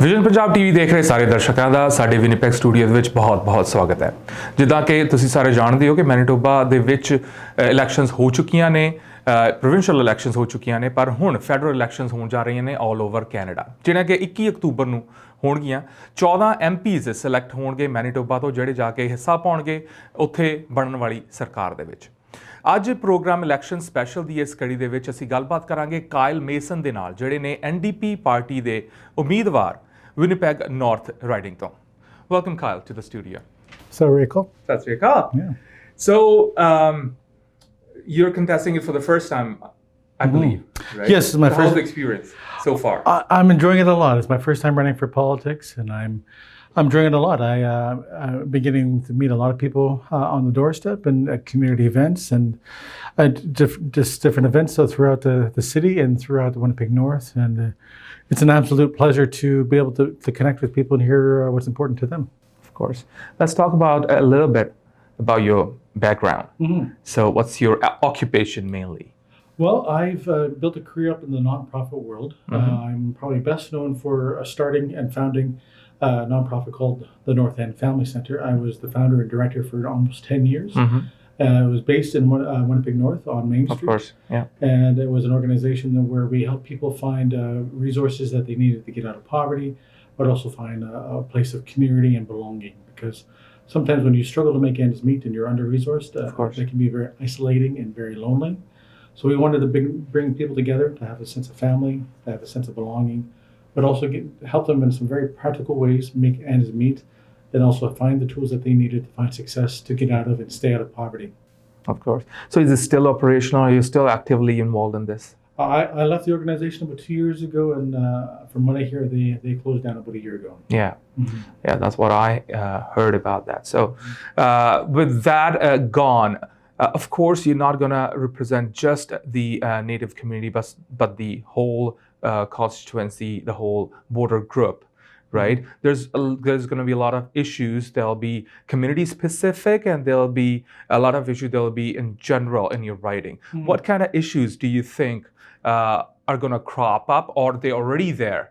Vision Punjab TV ਦੇਖ ਰਹੇ ਸਾਰੇ ਦਰਸ਼ਕਾਂ ਦਾ ਸਾਡੇ ਵਿਨੀਪੈਗ ਸਟੂਡੀਓ ਦੇ ਵਿੱਚ ਬਹੁਤ-ਬਹੁਤ ਸਵਾਗਤ ਹੈ। ਜਿੱਦਾਂ ਕਿ ਤੁਸੀਂ ਸਾਰੇ ਜਾਣਦੇ ਹੋ ਕਿ ਮੈਨੀਟੋਬਾ ਦੇ ਵਿੱਚ ਇਲੈਕਸ਼ਨਸ ਹੋ ਚੁੱਕੀਆਂ ਨੇ, ਪ੍ਰੋਵਿੰਸ਼ੀਅਲ ਇਲੈਕਸ਼ਨਸ ਹੋ ਚੁੱਕੀਆਂ ਨੇ, ਪਰ ਹੁਣ ਫੈਡਰਲ ਇਲੈਕਸ਼ਨਸ ਹੋਣ ਜਾ ਰਹੀਆਂ ਨੇ ਆਲ ਓਵਰ ਕੈਨੇਡਾ, ਜਿਹੜੀਆਂ ਕਿ 21 ਅਕਤੂਬਰ ਨੂੰ ਹੋਣਗੀਆਂ। 14 MPs ਸਿਲੈਕਟ ਹੋਣਗੇ ਮੈਨੀਟੋਬਾ ਤੋਂ, ਜਿਹੜੇ ਜਾ ਕੇ ਹਿੱਸਾ ਪਾਉਣਗੇ ਉੱਥੇ ਬਣਨ ਵਾਲੀ ਸਰਕਾਰ ਦੇ ਵਿੱਚ। ਅੱਜ ਪ੍ਰੋਗਰਾਮ ਇਲੈਕਸ਼ਨ ਸਪੈਸ਼ਲ ਦੀ ਇਸ ਕੜੀ ਦੇ ਵਿੱਚ ਅਸੀਂ ਗੱਲਬਾਤ ਕਰਾਂਗੇ ਕਾਇਲਮੇਸਨ ਦੇ ਨਾਲ, ਜਿਹੜੇ ਨੇ NDP ਪਾਰਟੀ ਦੇ ਉਮੀਦਵਾਰ Winnipeg North riding ਤੋਂ। Welcome, Kyle, to the studio. Sat Sri Akal. Yeah. So you're contesting it for the first time, I believe, right? Yes, it's my so first. how's the experience so far? I'm enjoying it a lot. It's my first time running for politics, and I'm enjoying it a lot. I've been getting to meet a lot of people on the doorstep and at community events and just different events throughout the city and throughout the Winnipeg North. And it's an absolute pleasure to be able to connect with people and hear what's important to them. Of course. Let's talk about a little bit about your background. Mm-hmm. So what's your occupation mainly? Well, I've built a career up in the nonprofit world. Mm-hmm. I'm probably best known for starting and founding a nonprofit called the North End Family Center. I was the founder and director for almost 10 years. Mm-hmm. It was based in Winnipeg North on Main Street. Of course, yeah. And it was an organization where we helped people find resources that they needed to get out of poverty, but also find a place of community and belonging. Because sometimes when you struggle to make ends meet and you're under-resourced, it can be very isolating and very lonely. So we wanted to bring people together to have a sense of family, to have a sense of belonging, but also help them in some very practical ways, make ends meet, and also find the tools that they needed to find success to get out of and stay out of poverty. Of course. So is it still operational? Are you still actively involved in this? I left the organization about 2 years ago, and from what I hear, they closed down about a year ago. Yeah, yeah, that's what I heard about that. So with that gone, of course, you're not going to represent just the Native community, but the whole constituency, the whole border group. Right? There's going to be a lot of issues. There'll be community specific, and there'll be a lot of issues that'll be in general in your writing. Mm-hmm. What kind of issues do you think are going to crop up, or are they already there,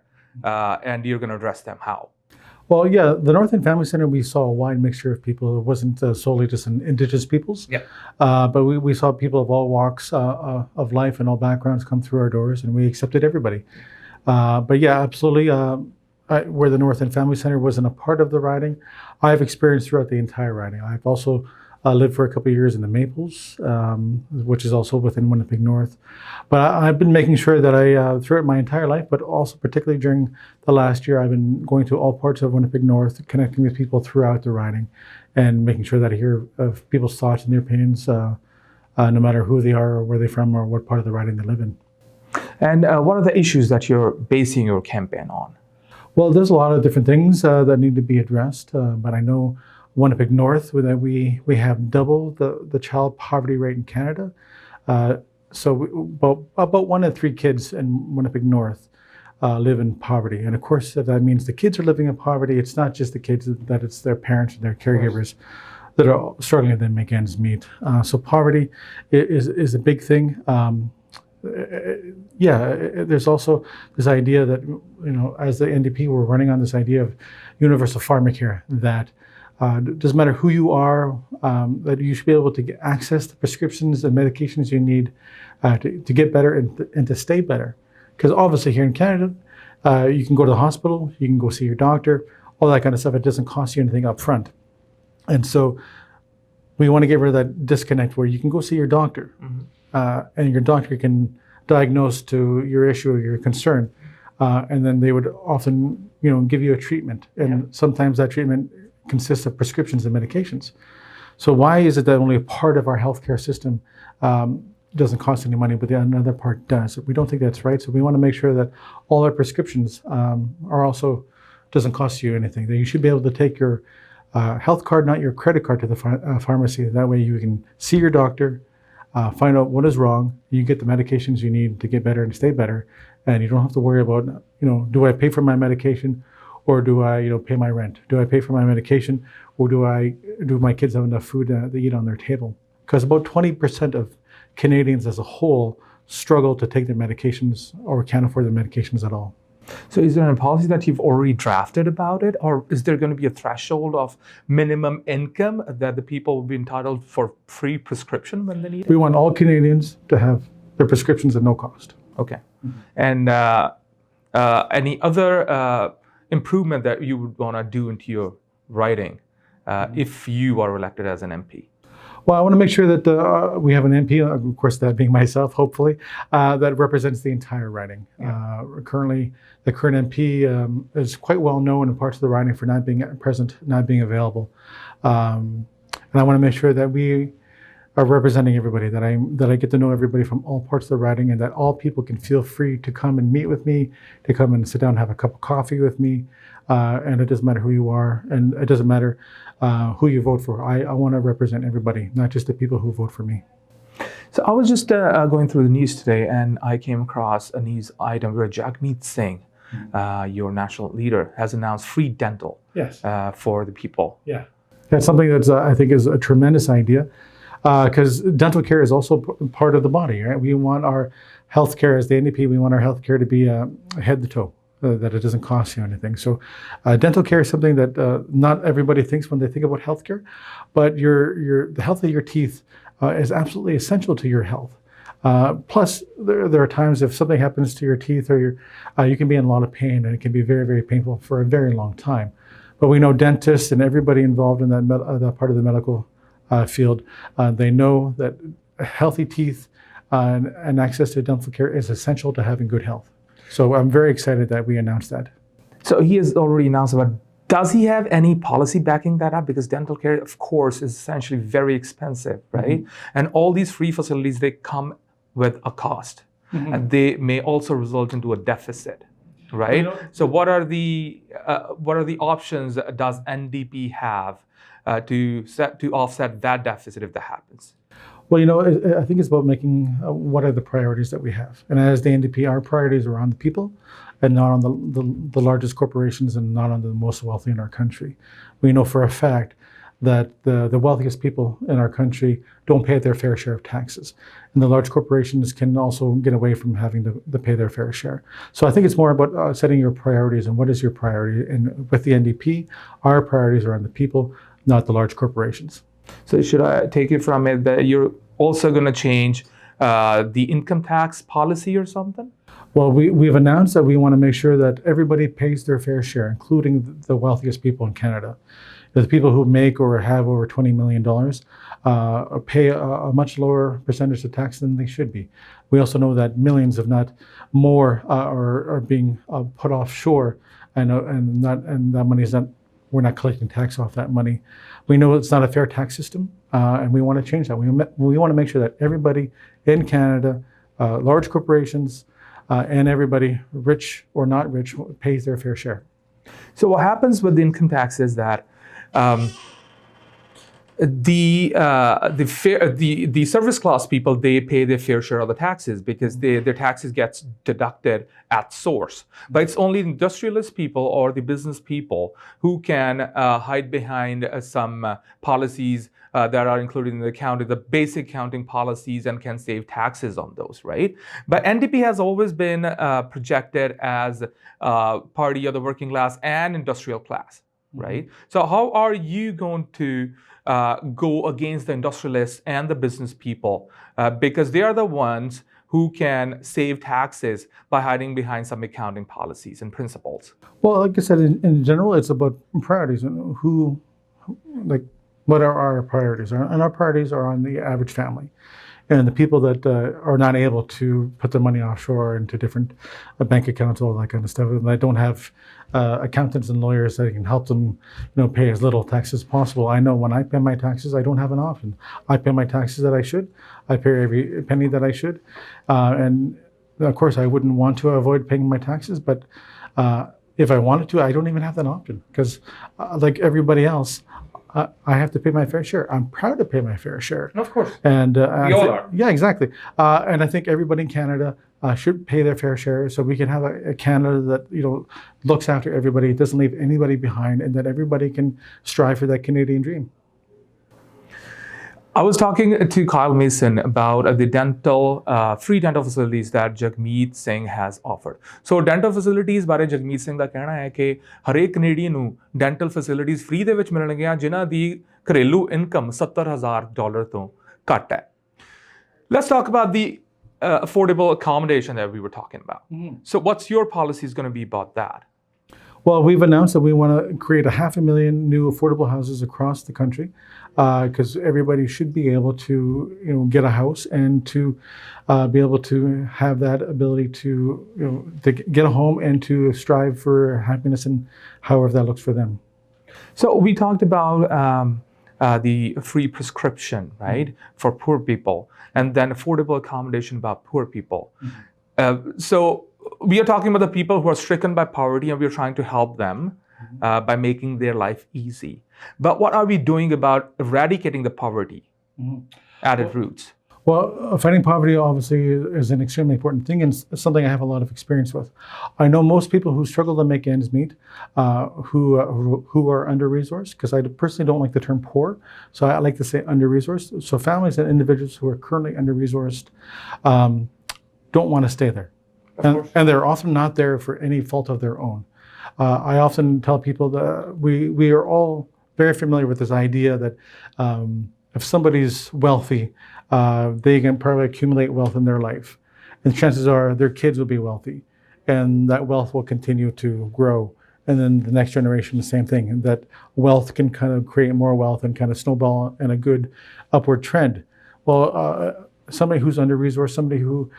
and you're going to address them? How? Well, yeah, the North End Family Center, we saw a wide mixture of people. It wasn't solely just Indigenous peoples, but we saw people of all walks of life and all backgrounds come through our doors, and we accepted everybody. But yeah, absolutely. Where the North End Family Center wasn't a part of the riding, I've experienced throughout the entire riding. I've also lived for a couple of years in the Maples, which is also within Winnipeg North. But I've been making sure that throughout my entire life, but also particularly during the last year, I've been going to all parts of Winnipeg North, connecting with people throughout the riding, and making sure that I hear of people's thoughts and their opinions, no matter who they are or where they're from or what part of the riding they live in. And what are the issues that you're basing your campaign on? Well, there's a lot of different things that need to be addressed, but I know Winnipeg North, that we have double the child poverty rate in Canada. So about 1 in 3 kids in Winnipeg North live in poverty. And of course, if that means the kids are living in poverty, it's not just the kids, that it's their parents and their caregivers that are struggling to make ends meet. So poverty is a big thing. There's also this idea that, as the NDP, we're running on this idea of universal pharmacare, that doesn't matter who you are, that you should be able to get access to prescriptions and medications you need to get better and to stay better. Because obviously here in Canada, you can go to the hospital, you can go see your doctor, all that kind of stuff. It doesn't cost you anything up front. And so we want to get rid of that disconnect where you can go see your doctor. Mm-hmm. And your doctor can diagnose to your issue or your concern, and then they would often, give you a treatment. And sometimes that treatment consists of prescriptions and medications. So why is it that only a part of our healthcare system doesn't cost any money, but the another part does? We don't think that's right. So we want to make sure that all our prescriptions are also doesn't cost you anything. That you should be able to take your health card, not your credit card, to the pharmacy. That way you can see your doctor, find out what is wrong, you get the medications you need to get better and stay better, and you don't have to worry about, do I pay for my medication, or do I, pay my rent? Do I pay for my medication, or do my kids have enough food to eat on their table? Because about 20% of Canadians as a whole struggle to take their medications or can't afford their medications at all. So is there a policy that you've already drafted about it, or is there going to be a threshold of minimum income that the people will be entitled for free prescription when they need it? We want all Canadians to have their prescriptions at no cost. Okay. And any other improvement that you would want to do into your writing if you are elected as an MP? Well, I want to make sure that we have an MP, of course, that being myself, hopefully, that represents the entire riding. Currently, the current MP is quite well known in parts of the riding for not being present, not being available. And I want to make sure that we are representing everybody, that I get to know everybody from all parts of the riding, and that all people can feel free to come and meet with me, to come and sit down and have a cup of coffee with me. And it doesn't matter who you are, and it doesn't matter who you vote for. I want to represent everybody, not just the people who vote for me. So I was just going through the news today, and I came across a news item where Jagmeet Singh, your national leader, has announced free dental for the people. Yeah, that's something that's I think is a tremendous idea, because dental care is also part of the body. Right? We want our health care, as the NDP, we want our health care to be head to toe. That it doesn't cost you anything. So dental care is something that not everybody thinks when they think about healthcare, but the health of your teeth is absolutely essential to your health. Plus, there are times if something happens to your teeth, or you can be in a lot of pain, and it can be very, very painful for a very long time. But we know dentists and everybody involved in that part of the medical field, they know that healthy teeth and access to dental care is essential to having good health. So I'm very excited that we announced that. So he has already announced about, does he have any policy backing that up? Because dental care, of course, is essentially very expensive, right? Mm-hmm. And all these free facilities, they come with a cost. Mm-hmm. And they may also result into a deficit, right? So what are the options does NDP have to offset that deficit if that happens? Well, I think it's about making what are the priorities that we have. And as the NDP, our priorities are on the people and not on the largest corporations and not on the most wealthy in our country. We know for a fact that the wealthiest people in our country don't pay their fair share of taxes. And the large corporations can also get away from having to pay their fair share. So I think it's more about setting your priorities and what is your priority. And with the NDP, our priorities are on the people, not the large corporations. So should I take it from it that you're also going to change the income tax policy or something? Well, we've announced that we want to make sure that everybody pays their fair share, including the wealthiest people in Canada. The people who make or have over $20 million pay a much lower percentage of tax than they should be. We also know that millions, if not more, are being put offshore, and that money is not. We're not collecting tax off that money. We know it's not a fair tax system, and we want to change that. We want to make sure that everybody in Canada, large corporations, and everybody, rich or not rich, pays their fair share. So what happens with the income tax is that the service class people, they pay their fair share of the taxes because their taxes gets deducted at source. But it's only industrialist people or the business people who can hide behind some policies that are included in the county, the basic accounting policies, and can save taxes on those, right? But NDP has always been projected as a party of the working class and industrial class, right? So how are you going to go against the industrialists and the business people because they are the ones who can save taxes by hiding behind some accounting policies and principles? Well, like I said, in general, it's about priorities and what are our priorities? And our priorities are on the average family and the people that are not able to put their money offshore into different bank accounts, all that kind of stuff, and that don't have accountants and lawyers that can help them, pay as little tax as possible. I know when I pay my taxes, I don't have an option. I pay my taxes that I should. I pay every penny that I should, and of course, I wouldn't want to avoid paying my taxes, but if I wanted to, I don't even have that option because, like everybody else, I have to pay my fair share. I'm proud to pay my fair share. Of course. And we all are. Yeah, exactly. And I think everybody in Canada should pay their fair share so we can have a Canada that, looks after everybody, doesn't leave anybody behind, and that everybody can strive for that Canadian dream. I was talking to Kyle Mason about the free dental facilities that Jagmeet Singh has offered. So dental facilities ਬਾਰੇ ਜਗਮੀਤ ਸਿੰਘ ਦਾ ਕਹਿਣਾ ਹੈ ਕਿ ਹਰੇਕ Canadian ਨੂੰ dental facilities free ਦੇ ਵਿੱਚ ਮਿਲਣਗੀਆਂ ਜਿਨ੍ਹਾਂ ਦੀ ਘਰੇਲੂ ਇਨਕਮ $70,000 ਤੋਂ ਘੱਟ ਹੈ. Let's talk about the affordable accommodation that we were talking about. So what's your policies going to be about that? Well, we've announced that we want to create 500,000 new affordable houses across the country, because everybody should be able to, get a house and to be able to have that ability to get a home and to strive for happiness and however that looks for them. So we talked about the free prescription, right, for poor people, and then affordable accommodation about poor people. So we are talking about the people who are stricken by poverty, and we are trying to help them by making their life easy. But what are we doing about eradicating the poverty at its roots? Well, fighting poverty obviously is an extremely important thing and something I have a lot of experience with. I know most people who struggle to make ends meet, who are under-resourced, because I personally don't like the term poor, so I like to say under-resourced. So families and individuals who are currently under-resourced don't want to stay there. And they're often not there for any fault of their own. I often tell people that we are all very familiar with this idea that if somebody's wealthy, they can probably accumulate wealth in their life. And chances are their kids will be wealthy. And that wealth will continue to grow. And then the next generation, the same thing. And that wealth can kind of create more wealth and kind of snowball in a good upward trend. Well, somebody who's under-resourced, somebody who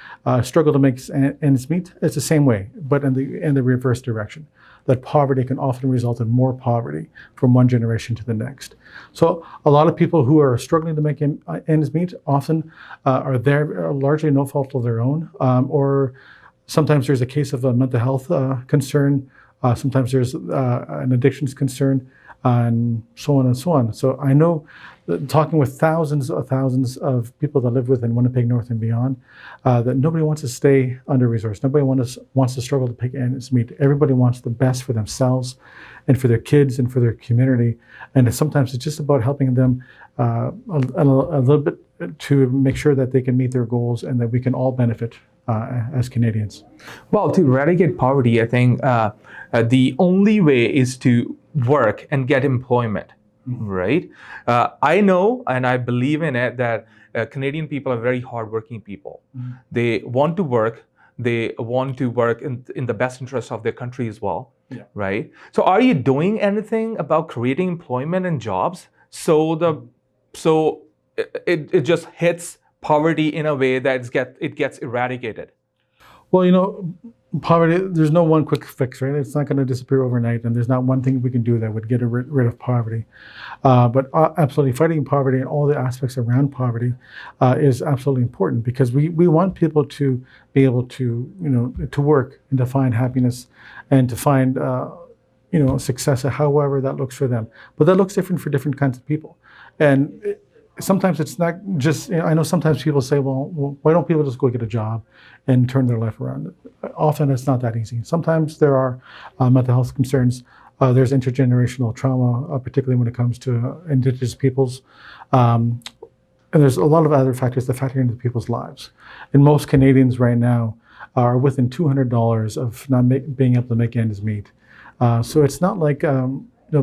struggle to make ends meet, it's the same way, but in the reverse direction. That poverty can often result in more poverty from one generation to the next. So a lot of people who are struggling to make ends meet often are there largely no fault of their own, or sometimes there's a case of a mental health concern, sometimes there's an addictions concern, and so on and so on. So I know talking with thousands of people that live within Winnipeg North and beyond, that nobody wants to stay under-resourced. Nobody wants to struggle to make ends meet. Everybody wants the best for themselves and for their kids and for their community. And sometimes it's just about helping them a little bit to make sure that they can meet their goals and that we can all benefit as Canadians. Well, to eradicate poverty, I think the only way is to work and get employment. Right? I know and I believe in it that Canadian people are very hardworking people. They want to work. They want to work in the best interest of their country as well. Yeah. Right? So are you doing anything about creating employment and jobs so it just hits poverty in a way that it gets eradicated? Well, poverty, there's no one quick fix, right? It's not going to disappear overnight, and there's not one thing we can do that would get rid of poverty. But absolutely, fighting poverty and all the aspects around poverty is absolutely important, because we want people to be able to, to work and to find happiness and to find, success, however that looks for them. But that looks different for different kinds of people. And sometimes it's not just, I know sometimes people say, well, why don't people just go get a job and turn their life around? Often it's not that easy. Sometimes there are mental health concerns. There's intergenerational trauma, particularly when it comes to Indigenous peoples. And there's a lot of other factors that factor into people's lives. And most Canadians right now are within $200 of not being able to make ends meet. So it's not like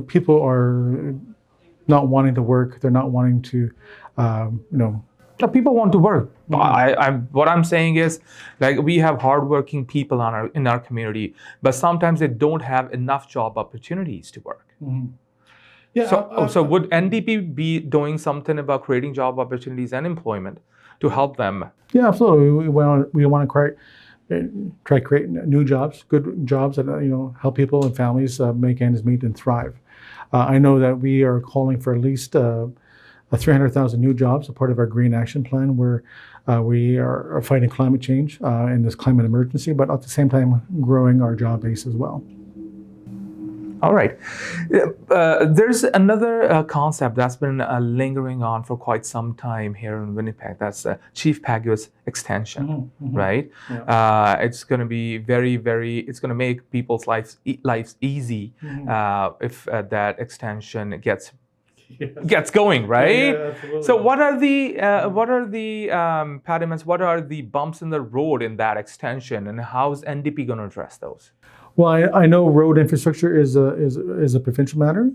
people are not wanting to work. They're not wanting to, People want to work. What I'm saying is, like, we have hardworking people in our community, but sometimes they don't have enough job opportunities to work. Yeah. So would NDP be doing something about creating job opportunities and employment to help them? Yeah, absolutely. We want to try to create new jobs, good jobs that help people and families make ends meet and thrive. I know that we are calling for at least 300,000 new jobs, a part of our Green Action Plan, where we are fighting climate change and this climate emergency, but at the same time growing our job base as well. All right. There's another concept that's been lingering on for quite some time here in Winnipeg. That's Chief Pagua's extension, right? Yeah. It's going to be it's going to make people's lives easy if that extension gets gets going, right? Yeah, absolutely. So what are the impediments? What are the bumps in the road in that extension, and how is NDP going to address those? Well, I know road infrastructure is a provincial matter,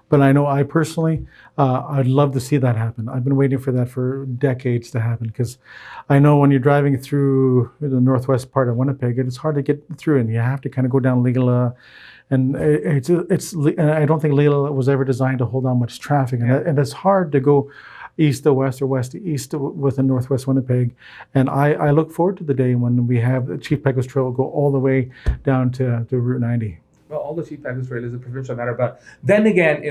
but I know I personally, I'd love to see that happen. I've been waiting for that for decades to happen, because I know when you're driving through the northwest part of Winnipeg, it's hard to get through, and you have to kind of go down Legal. And and I don't think Legal was ever designed to hold on much traffic, and it's hard to go east to west or west to east within northwest Winnipeg. And I look forward to the day when we have the Chief Peguis Trail go all the way down to Route 90. Well, all the Chief Peguis Trail is a provincial matter, but then again,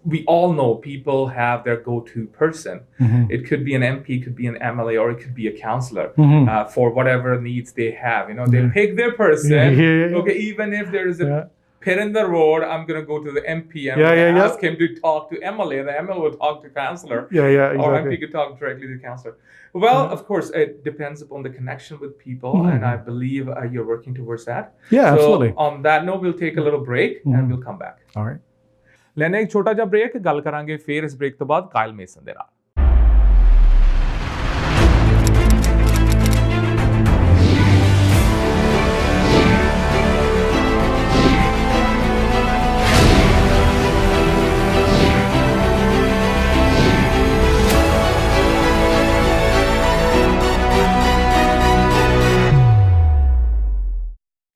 we all know people have their go-to person. Mm-hmm. It could be an MP, could be an MLA, or it could be a councillor Mm-hmm. for whatever needs they have. They pick their person. Yeah. Okay, even if there is a pit in the road, I'm going to go to the MP and ask him to talk to MLA, and the MLA will talk to councillor. Exactly. Or MP could talk directly to councillor. Well, of course, it depends upon the connection with people, and I believe you're working towards that. Yeah, so absolutely. On that note, we'll take a little break and we'll come back. All right. ਲੈਣੇ ਇੱਕ ਛੋਟਾ ਜਿਹਾ break, ਗੱਲ ਕਰਾਂਗੇ ਫਿਰ ਇਸ break ਤੋਂ ਬਾਅਦ ਕਾਇਲ ਮੇਸਨ ਦੇ ਨਾਲ।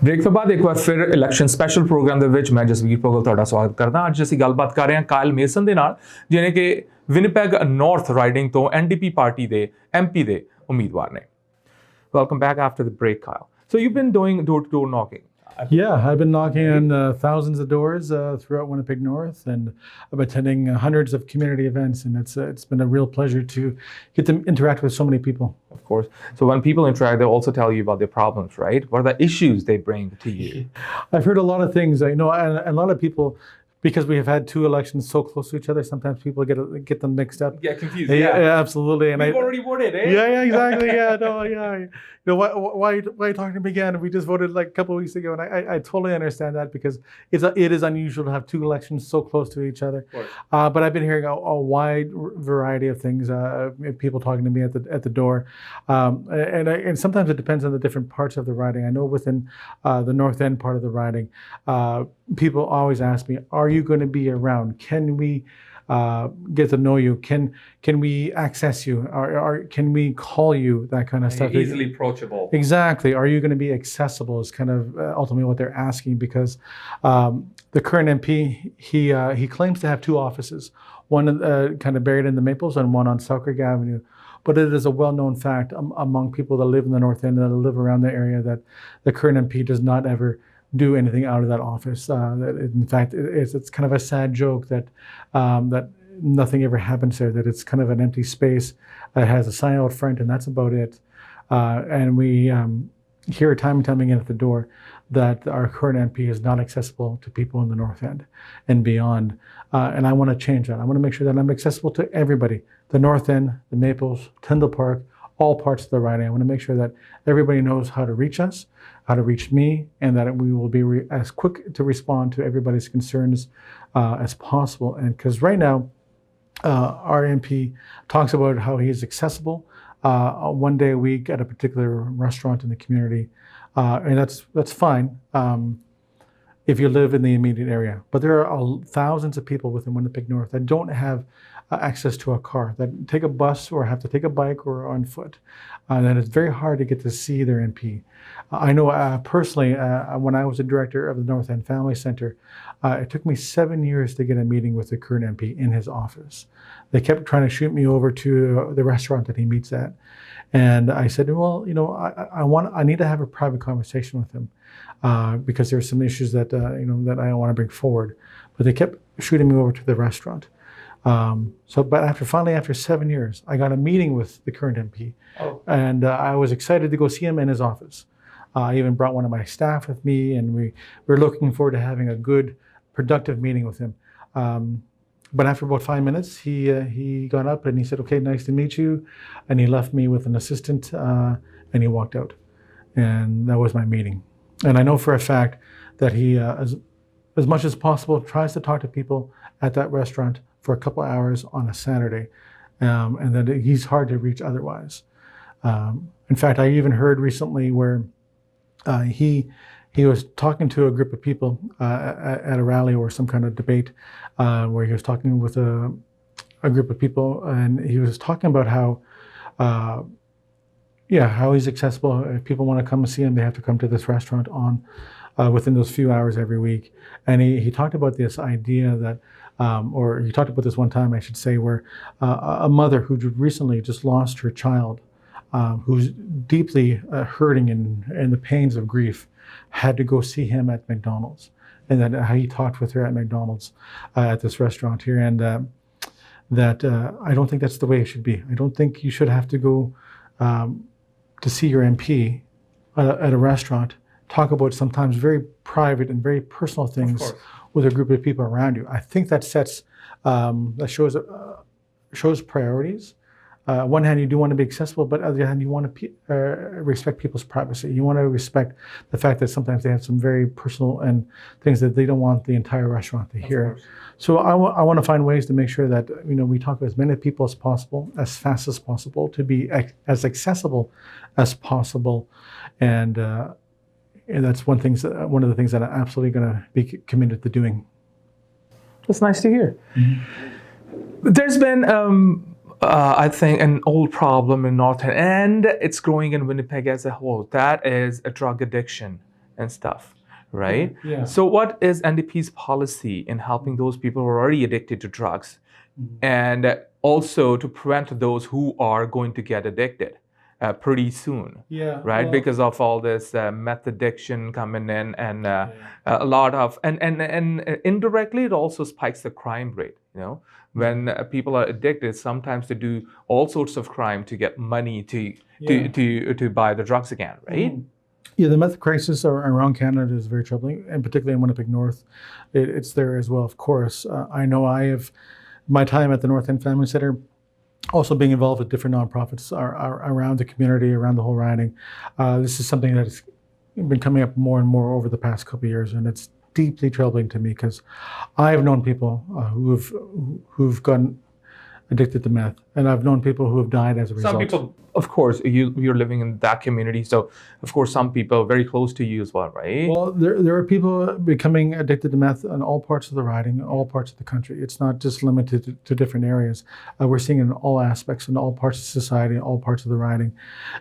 ਬ੍ਰੇਕ ਤੋਂ ਬਾਅਦ ਇੱਕ ਵਾਰ ਫਿਰ ਇਲੈਕਸ਼ਨ ਸਪੈਸ਼ਲ ਪ੍ਰੋਗਰਾਮ ਦੇ ਵਿੱਚ ਮੈਂ ਜਸਵੀਰ ਭੋਗਲ ਤੁਹਾਡਾ ਸਵਾਗਤ ਕਰਦਾ। ਅੱਜ ਅਸੀਂ ਗੱਲਬਾਤ ਕਰ ਰਹੇ ਹਾਂ ਕਾਇਲ ਮੇਸਨ ਦੇ ਨਾਲ, ਜਿਹਨੇ ਕਿ ਵਿਨੀਪੈਗ ਨਾਰਥ ਰਾਈਡਿੰਗ ਤੋਂ NDP ਪਾਰਟੀ ਦੇ MP ਦੇ ਉਮੀਦਵਾਰ ਨੇ। Welcome back after the break, Kyle. So you've been doing door-to-door knocking. Yeah, I've been knocking on thousands of doors throughout Winnipeg North, and I'm attending hundreds of community events, and it's been a real pleasure to get to interact with so many people. Of course. So when people interact, they also tell you about their problems, right? What are the issues they bring to you? I've heard a lot of things. I know, and a lot of people, because we have had two elections so close to each other, sometimes people get them mixed up. Get confused. Yeah, absolutely. And We've already voted, eh? Yeah, exactly. Yeah, no, yeah. Why are you talking to me again? We just voted like a couple of weeks ago, and I totally understand that, because it is unusual to have two elections so close to each other. Of course. But I've been hearing a wide variety of things. People talking to me at the door, and sometimes it depends on the different parts of the riding. I know within the north end part of the riding, people always ask me, "Are you going to be around? Can we get to know you? Can we access you? Or can we call you?" That kind of stuff. Easily approachable. Exactly. Are you going to be accessible is kind of ultimately what they're asking, because the current MP, he claims to have two offices, one kind of buried in the Maples and one on South Creek Avenue. But it is a well-known fact among people that live in the North End, that live around the area, that the current MP does not ever do anything out of that office. In fact, it's kind of a sad joke that nothing ever happens there, that it's kind of an empty space. It has a sign out front, and that's about it. And we hear time and time again at the door that our current MP is not accessible to people in the North End and beyond. And I want to change that. I want to make sure that I'm accessible to everybody. The North End, the Maples, Tyndall Park, all parts of the riding. I want to make sure that everybody knows how to reach us, how to reach me, and that we will be as quick to respond to everybody's concerns as possible. And because right now, our MP talks about how he is accessible one day a week at a particular restaurant in the community, and that's fine if you live in the immediate area. But there are thousands of people within Winnipeg North that don't have access to a car, that take a bus or have to take a bike or on foot, and it's very hard to get to see their MP. I know personally, when I was the director of the North End Family Centre, it took me 7 years to get a meeting with the current MP in his office. They kept trying to shoot me over to the restaurant that he meets at. And I said, well, I need to have a private conversation with him because there are some issues that, that I want to bring forward. But they kept shooting me over to the restaurant. But after 7 years, I got a meeting with the current MP. Oh. And I was excited to go see him in his office. I even brought one of my staff with me, and we were looking forward to having a good, productive meeting with him. But after about 5 minutes, he got up and he said, "Okay, nice to meet you." And he left me with an assistant, and he walked out. And that was my meeting. And I know for a fact that he, as much as possible, tries to talk to people at that restaurant for a couple hours on a Saturday, and that he's hard to reach otherwise. In fact, I even heard recently where he was talking to a group of people at a rally or some kind of debate, where he was talking with a group of people, and he was talking about how he's accessible. If people want to come and see him, they have to come to this restaurant within those few hours every week. And he talked about this idea that, or he talked about this one time, I should say, where a mother who recently just lost her child, who's deeply hurting in the pains of grief, had to go see him at McDonald's. And then how he talked with her at McDonald's at this restaurant here. And that I don't think that's the way it should be. I don't think you should have to go to see your MP at a restaurant, talk about sometimes very private and very personal things with a group of people around you. I think that shows priorities. On one hand, you do want to be accessible, but on the other hand, you want to respect people's privacy. You want to respect the fact that sometimes they have some very personal and things that they don't want the entire restaurant to hear. So I want to find ways to make sure that we talk to as many people as possible, as fast as possible, to be as accessible as possible, and that's one of the things that I'm absolutely going to be committed to doing. That's nice to hear. Mm-hmm. There's been I think an old problem in North End, and it's growing in Winnipeg as a whole. That is a drug addiction and stuff, right? Yeah. So what is NDP's policy in helping those people who are already addicted to drugs, and also to prevent those who are going to get addicted pretty soon? Yeah. Right? Well, because of all this meth addiction coming in, and a lot of, and indirectly it also spikes the crime rate, When people are addicted, sometimes they do all sorts of crime to get money to buy the drugs again, right? Yeah, the meth crisis around Canada is very troubling, and particularly in Winnipeg North, it's there as well. Of course, I know I have my time at the North End Family Centre, also being involved with different nonprofits around the community, around the whole riding. This is something that's been coming up more and more over the past couple of years, and it's deeply troubling to me because I've known people who've gotten addicted to meth, and I've known people who have died as a result. Some people, of course, you're living in that community, so of course some people are very close to you as well, right? Well, there are people becoming addicted to meth in all parts of the riding, all parts of the country. It's not just limited to different areas. We're seeing it in all aspects, in all parts of society, all parts of the riding.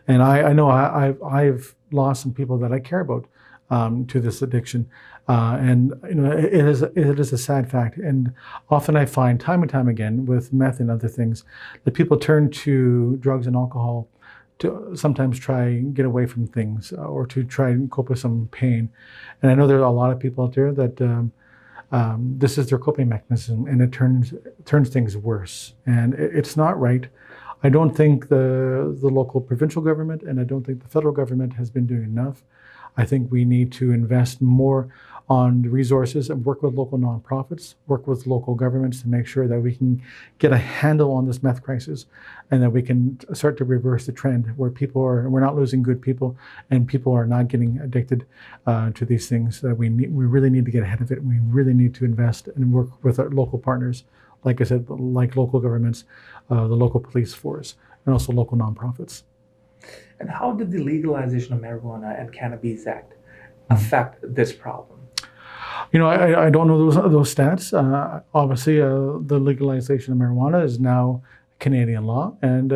And I know I've lost some people that I care about to this addiction. And it is a sad fact. And often I find time and time again with meth and other things that people turn to drugs and alcohol to sometimes try and get away from things or to try and cope with some pain. And I know there are a lot of people out there that this is their coping mechanism, and it turns things worse. And it's not right. I don't think the local provincial government and I don't think the federal government has been doing enough. I think we need to invest more on the resources and work with local nonprofits, work with local governments to make sure that we can get a handle on this meth crisis, and that we can start to reverse the trend where we're not losing good people, and people are not getting addicted to these things. That we really need to get ahead of it. We really need to invest and work with our local partners, like I said, like local governments, the local police force, and also local nonprofits. And how did the legalization of marijuana and Cannabis Act affect this problem? I don't know those stats. Obviously, the legalization of marijuana is now Canadian law, and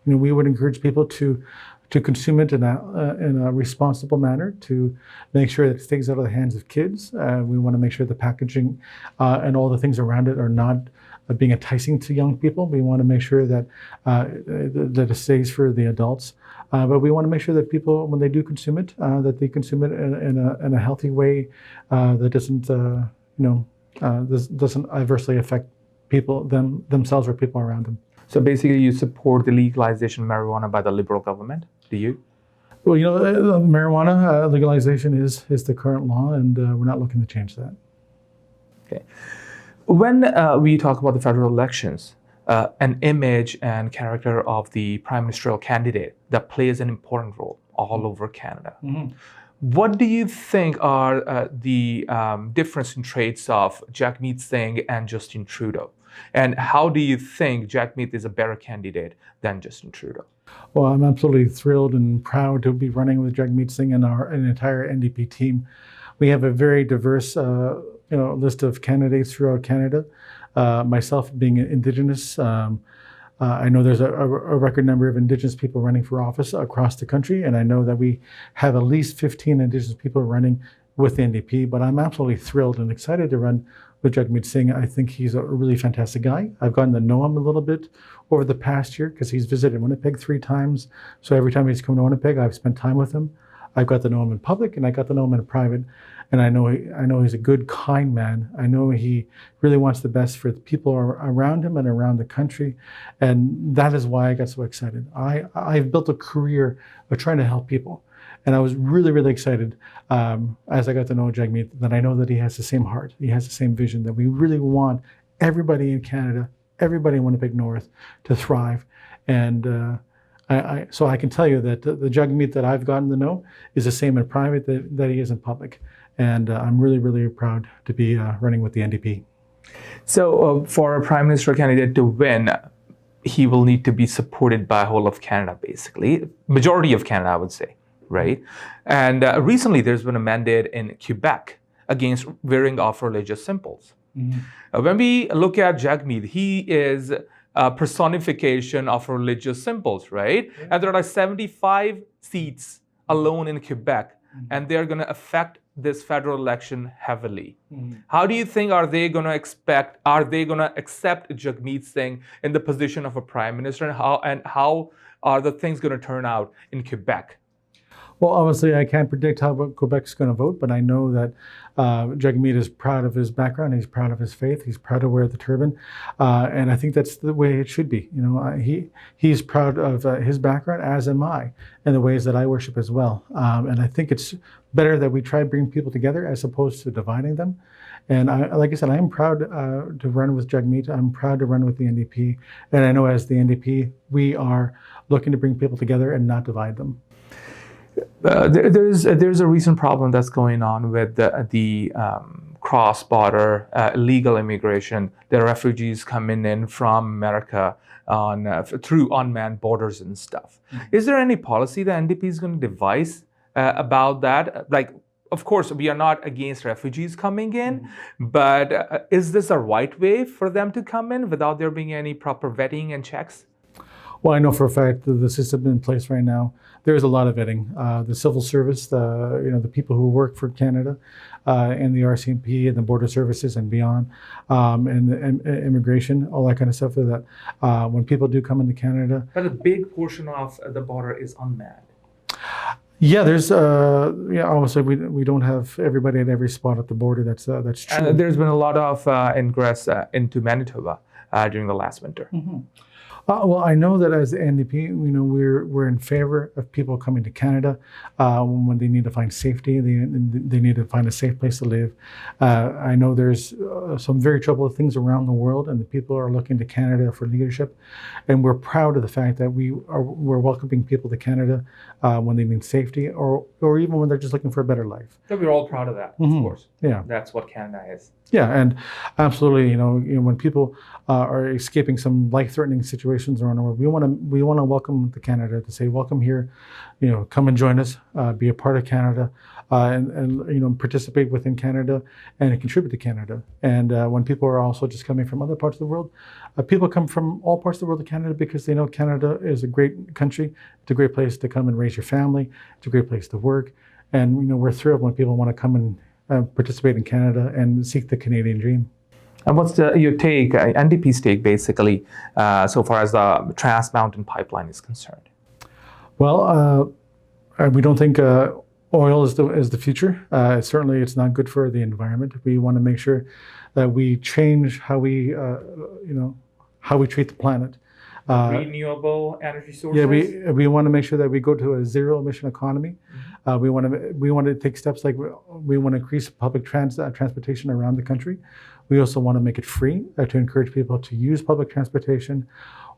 we would encourage people to consume it in a responsible manner, to make sure that it stays out of the hands of kids. We want to make sure the packaging and all the things around it are not being enticing to young people. We want to make sure that it stays for the adults. But we want to make sure that people, when they do consume it, that they consume it in a healthy way that doesn't adversely affect people themselves or people around them. So basically, you support the legalization of marijuana by the Liberal government, do you? Well, marijuana legalization is the current law, and we're not looking to change that. Okay. When we talk about the federal elections, an image and character of the prime ministerial candidate that plays an important role all over Canada. Mm-hmm. What do you think are the difference in traits of Jagmeet Singh and Justin Trudeau? And how do you think Jagmeet is a better candidate than Justin Trudeau? Well, I'm absolutely thrilled and proud to be running with Jagmeet Singh and an entire NDP team. We have a very diverse list of candidates throughout Canada. Myself being Indigenous, I know there's a record number of Indigenous people running for office across the country, and I know that we have at least 15 Indigenous people running with the NDP, but I'm absolutely thrilled and excited to run with Jagmeet Singh. I think he's a really fantastic guy. I've gotten to know him a little bit over the past year because he's visited Winnipeg 3 times. So every time he's come to Winnipeg, I've spent time with him. I've got to know him in public and I got to know him in private. And I know he's a good, kind man. I know he really wants the best for the people around him and around the country. And that is why I got so excited. I've built a career of trying to help people. And I was really, really excited as I got to know Jagmeet that I know that he has the same heart. He has the same vision that we really want everybody in Canada, everybody in Winnipeg North to thrive. And so I can tell you that the Jagmeet that I've gotten to know is the same in private that he is in public. And I'm really, really proud to be running with the NDP. So for a Prime Minister candidate to win, he will need to be supported by whole of Canada, basically. Majority of Canada, I would say, right? And recently there's been a mandate in Quebec against wearing of religious symbols. Mm-hmm. When we look at Jagmeet, he is a personification of religious symbols, right? Yeah. And there are like 75 seats alone in Quebec, and they're going to affect this federal election heavily. How do you think are they going to accept Jagmeet Singh in the position of a prime minister, and how are the things going to turn out in Quebec? Well, obviously, I can't predict how Quebec's going to vote, but I know that Jagmeet is proud of his background. He's proud of his faith. He's proud to wear the turban, and I think that's the way it should be. You know, he's proud of his background, as am I, and the ways that I worship as well. And I think it's better that we try to bring people together as opposed to dividing them. And like I said, I am proud to run with Jagmeet. I'm proud to run with the NDP, and I know as the NDP, we are looking to bring people together and not divide them. There's a recent problem that's going on with the cross-border illegal immigration. There are refugees coming in from America through unmanned borders and stuff. Mm-hmm. Is there any policy the NDP is going to devise about that? Like, of course, we are not against refugees coming in, but is this a right way for them to come in without there being any proper vetting and checks? Well, I know for a fact that the system in place right now, there is a lot of vetting. The civil service, the people who work for Canada, and the RCMP and the border services and beyond, and immigration, all that kind of stuff. That when people do come into Canada, but a big portion of the border is unmanned. Yeah, there's obviously we don't have everybody at every spot at the border. That's true. And there's been a lot of ingress into Manitoba during the last winter. Mm-hmm. Well, I know that as the NDP, we're in favor of people coming to Canada when they need to find safety. They need to find a safe place to live. I know there's some very troubled things around the world, and the people are looking to Canada for leadership. And we're proud of the fact that we're welcoming people to Canada when they need safety, or even when they're just looking for a better life. So we're all proud of that, of course. Yeah, that's what Canada is. Yeah, and absolutely, when people are escaping some life-threatening situations around the world, we want to welcome them to Canada, to say, welcome here, come and join us, be a part of Canada, and participate within Canada and contribute to Canada. And when people are also just coming from other parts of the world, people come from all parts of the world to Canada because they know Canada is a great country. It's a great place to come and raise your family. It's a great place to work. And we're thrilled when people want to come and participate in Canada and seek the Canadian dream. And what's your take, NDP's take, basically, so far as the Trans Mountain Pipeline is concerned? Well, we don't think oil is the future. Certainly, it's not good for the environment. We want to make sure that we change how we treat the planet. Renewable energy sources. Yeah, we want to make sure that we go to a zero emission economy. We want to take steps like we want to increase public transportation around the country. We also want to make it free to encourage people to use public transportation,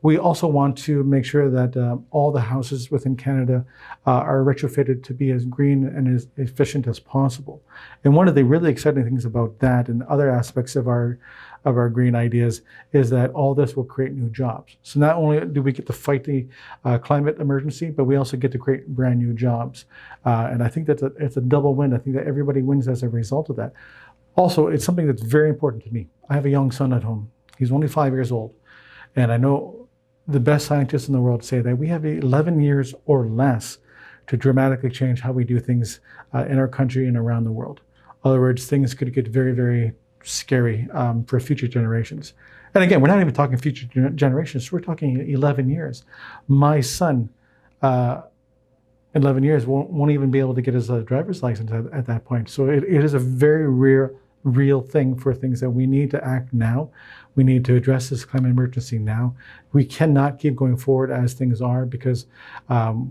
We also want to make sure that all the houses within Canada are retrofitted to be as green and as efficient as possible. And one of the really exciting things about that and other aspects of our green ideas is that all this will create new jobs. So not only do we get to fight the climate emergency, but we also get to create brand new jobs. And I think it's a double win. I think that everybody wins as a result of that. Also, it's something that's very important to me. I have a young son at home. He's only 5 years old. And I know the best scientists in the world say that we have 11 years or less to dramatically change how we do things in our country and around the world. In other words, things could get very, very scary for future generations. And again, we're not even talking future generations. We're talking 11 years. My son, 11 years, won't even be able to get his driver's license at that point. So it is a very real thing for things that we need to act now. We need to address this climate emergency now. We cannot keep going forward as things are because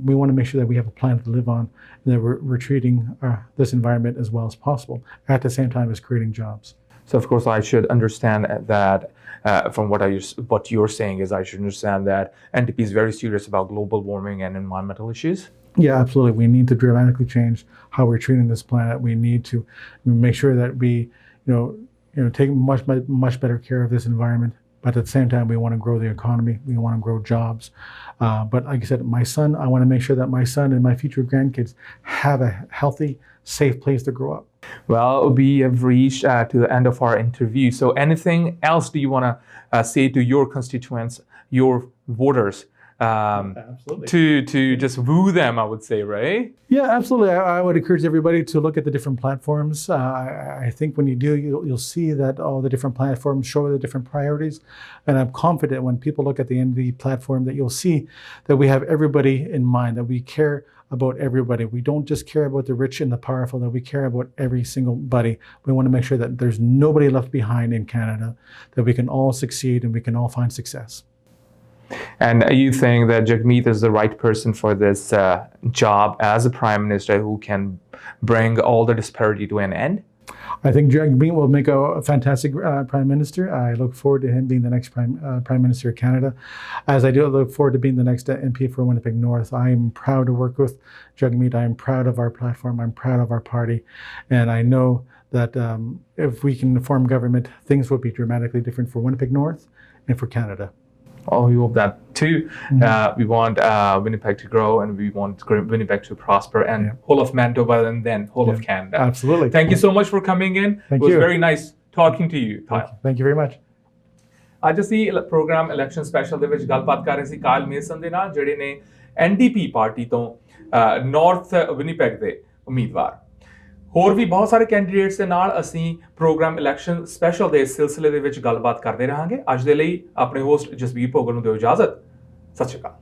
we want to make sure that we have a planet to live on and that we're treating this environment as well as possible at the same time as creating jobs. So of course I should understand that from what you're saying is I should understand that NDP is very serious about global warming and environmental issues. Yeah, absolutely. We need to dramatically change how we're treating this planet. We need to make sure that we, take much better care of this environment. But at the same time, we want to grow the economy. We want to grow jobs. But like I said, my son, I want to make sure that my son and my future grandkids have a healthy, safe place to grow up. Well, we have reached to the end of our interview. So anything else do you want to say to your constituents, your voters? To just woo them, I would say, right? Yeah, absolutely. I would encourage everybody to look at the different platforms. I think when you do, you'll see that all the different platforms show the different priorities. And I'm confident when people look at the NDP platform that you'll see that we have everybody in mind, that we care about everybody. We don't just care about the rich and the powerful, that we care about every single body. We want to make sure that there's nobody left behind in Canada, that we can all succeed and we can all find success. And you think that Jagmeet is the right person for this job as a prime minister who can bring all the disparity to an end? I think Jagmeet will make a fantastic prime minister. I look forward to him being the next prime minister of Canada. As I do look forward to being the next MP for Winnipeg North. I am proud to work with Jagmeet. I am proud of our platform. I'm proud of our party. And I know that if we can form government, things will be dramatically different for Winnipeg North and for Canada. Oh, we hope that too. We want Winnipeg to grow and we want Winnipeg to prosper and whole of Manitoba and then whole of Canada. Absolutely. Thank you so much for coming in. Thank it was you. very nice talking to you. Thank you very much. ਅੱਜ ਅਸੀਂ programme election special ਦੇ ਵਿੱਚ ਗੱਲਬਾਤ ਕਰ ਰਹੇ ਸੀ ਕਾਇਲਮੇਸਨ ਦੇ ਨਾਲ ਜਿਹੜੇ ਨੇ NDP ਪਾਰਟੀ ਤੋਂ ਨਾਰਥ ਵਿਨੀਪੈਗ ਦੇ ਉਮੀਦਵਾਰ। ਹੋਰ ਵੀ ਬਹੁਤ ਸਾਰੇ ਕੈਂਡੀਡੇਟਸ ਦੇ ਨਾਲ ਅਸੀਂ ਪ੍ਰੋਗਰਾਮ ਇਲੈਕਸ਼ਨ ਸਪੈਸ਼ਲ ਦੇ ਸਿਲਸਿਲੇ ਦੇ ਵਿੱਚ ਗੱਲਬਾਤ ਕਰਦੇ ਰਹਾਂਗੇ। ਅੱਜ ਦੇ ਲਈ ਆਪਣੇ ਹੋਸਟ ਜਸਵੀਰ ਭੋਗਲ ਨੂੰ ਦਿਓ ਇਜਾਜ਼ਤ। ਸਤਿ ਸ਼੍ਰੀ ਅਕਾਲ।